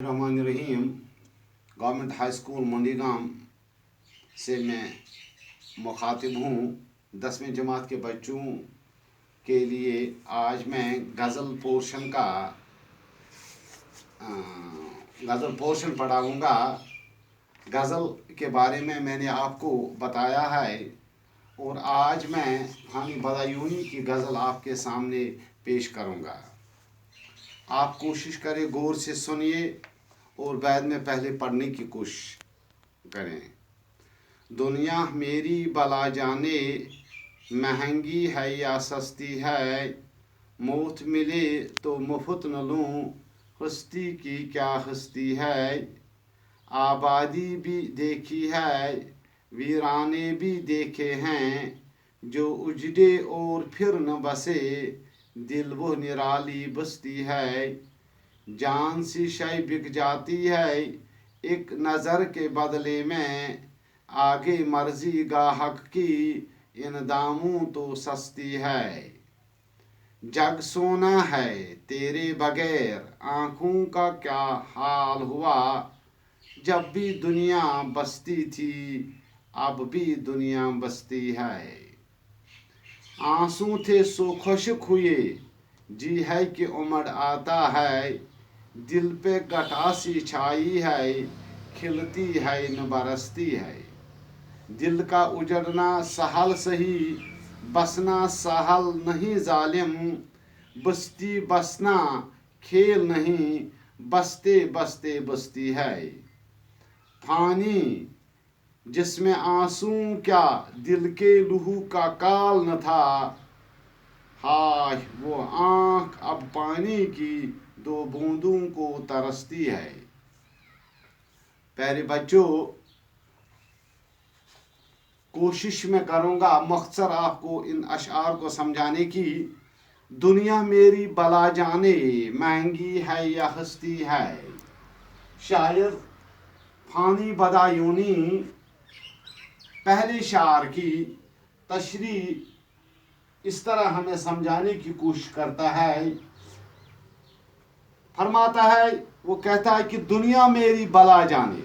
रहमान रहीम। Government high school मंडीगाम से मैं मुखातिब हूँ। 10वीं जमात के बच्चों के लिए आज मैं गज़ल पोर्शन पढ़ाऊँगा। गज़ल के बारे में मैंने आपको बताया है और आज मैं हानी बदायूनी की गज़ल आपके सामने पेश करूँगा। आप कोशिश करें, गौर से सुनिए और बाद में पहले पढ़ने की कोशिश करें। दुनिया मेरी भला जाने, महंगी है या सस्ती है, मौत मिले तो मुफ्त न लूँ, हस्ती की क्या हस्ती है। आबादी भी देखी है, वीराने भी देखे हैं, जो उजड़े और फिर न बसे, दिल वो निराली बस्ती है। जान सी शय बिक जाती है एक नज़र के बदले में, आगे मर्जी गाहक की इन दामों तो सस्ती है। जग सोना है तेरे बगैर, आँखों का क्या हाल हुआ, जब भी दुनिया बसती थी अब भी दुनिया बसती है। आंसू थे सो खुशक हुए, जी है कि उमड़ आता है, दिल पे गठासी छाई है, खिलती है न बरसती है। दिल का उजड़ना सहल सही, बसना सहल नहीं जालिम, बस्ती बसना खेल नहीं, बसते बसते बसती है। फानी जिसमें आंसू क्या दिल के लहू का काल न था, हाय वो आँख अब पानी की दो बूंदों को तरसती है। प्यारे बच्चों, कोशिश में करूँगा मख्तर आपको इन अशआर को समझाने की। दुनिया मेरी भला जाने, महंगी है या हस्ती है। शायर फानी बदायूनी पहले शार की तशरीह इस तरह हमें समझाने की कोशिश करता है। फरमाता है, वो कहता है कि दुनिया मेरी भला जाने,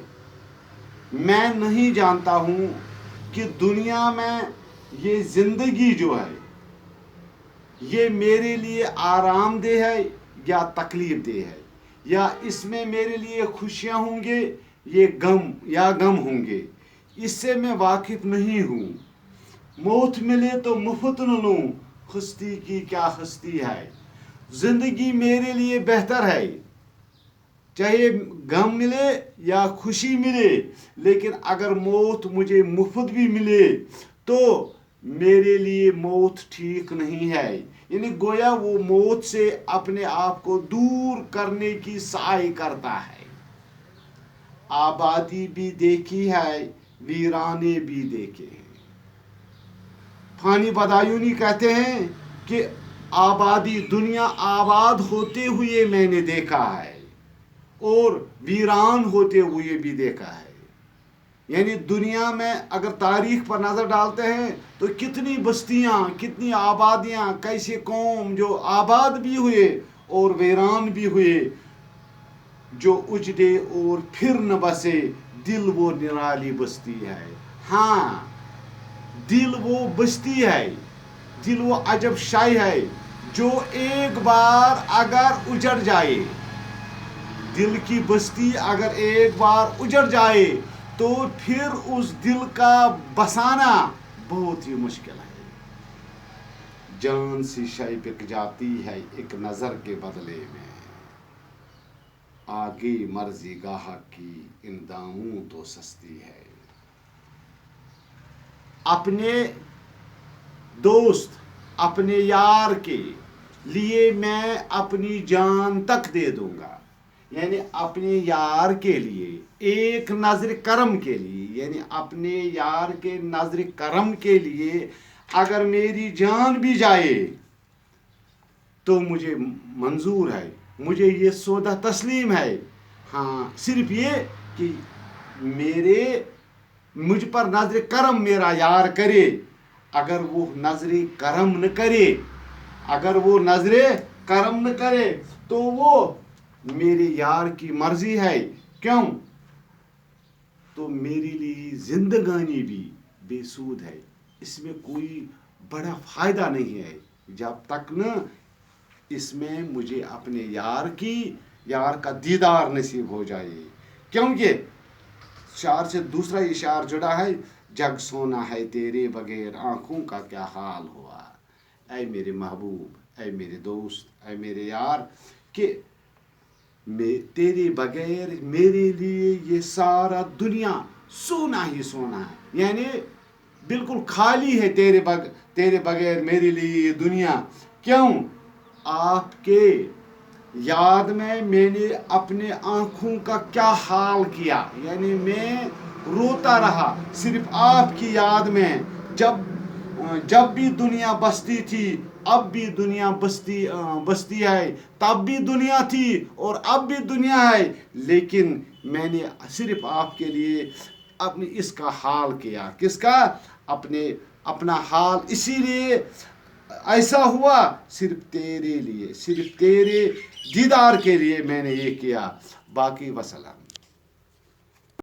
मैं नहीं जानता हूँ कि दुनिया में ये ज़िंदगी जो है ये मेरे लिए आरामदेह है या तकलीफ देह है, या इसमें मेरे लिए खुशियाँ होंगे ये गम होंगे, इससे मैं वाकिफ नहीं हूँ। मौत मिले तो मुफ्त न लूँ, हस्ती की क्या हस्ती है। ज़िंदगी मेरे लिए बेहतर है, चाहे गम मिले या खुशी मिले, लेकिन अगर मौत मुझे मुफ्त भी मिले तो मेरे लिए मौत ठीक नहीं है। यानी गोया वो मौत से अपने आप को दूर करने की सआई करता है। आबादी भी देखी है, वीराने भी देखे हैं। फानी बदायूनी कहते हैं कि आबादी, दुनिया आबाद होते हुए मैंने देखा है और वीरान होते हुए भी देखा है। यानी दुनिया में अगर तारीख पर नज़र डालते हैं तो कितनी बस्तियाँ, कितनी आबादियाँ, कैसे कौम जो आबाद भी हुए और वीरान भी हुए, जो उजड़े और फिर न बसे, दिल वो निराली बस्ती है। हाँ, दिल वो बस्ती है, दिल वो अजब शाय है जो एक बार अगर उजड़ जाए, दिल की बस्ती अगर एक बार उजड़ जाए तो फिर उस दिल का बसाना बहुत ही मुश्किल है। जान सी शय बिक जाती है एक नज़र के बदले में, आगे मर्जी गाहक की इन दामों तो सस्ती है। अपने दोस्त, अपने यार के लिए मैं अपनी जान तक दे दूंगा। यानी अपने यार के लिए एक नजर करम के लिए, यानी अपने यार के नजर करम के लिए अगर मेरी जान भी जाए तो मुझे मंजूर है, मुझे ये सौदा तस्लीम है। हाँ, सिर्फ ये कि मुझ पर नजर करम मेरा यार करे। अगर वो नजर करम न करे, अगर वो नजर करम न करे तो वो میرے یار کی مرضی ہے، کیوں تو میرے لیے زندگانی بھی بے سود ہے، اس میں کوئی بڑا فائدہ نہیں ہے جب تک نہ اس میں مجھے اپنے یار کا دیدار نصیب ہو جائے، کیونکہ شعر سے دوسرا یہ شعر جڑا ہے، جگ سونا ہے تیرے بغیر آنکھوں کا کیا حال ہوا۔ اے میرے محبوب، اے میرے دوست، اے میرے یار، کہ تیرے بغیر میرے لیے یہ سارا دنیا سونا ہی سونا ہے، یعنی بالکل خالی ہے تیرے بغیر میرے لیے یہ دنیا، کیوں آپ کے یاد میں نے اپنے آنکھوں کا کیا حال کیا، یعنی میں روتا رہا صرف آپ کی یاد میں، جب بھی دنیا بستی تھی، اب بھی دنیا بستی ہے، تب بھی دنیا تھی اور اب بھی دنیا ہے، لیکن میں نے صرف آپ کے لیے اپنی اس کا حال کیا، کس کا؟ اپنا حال اسی لیے ایسا ہوا، صرف تیرے لیے، صرف تیرے دیدار کے لیے میں نے یہ کیا، باقی وسلام۔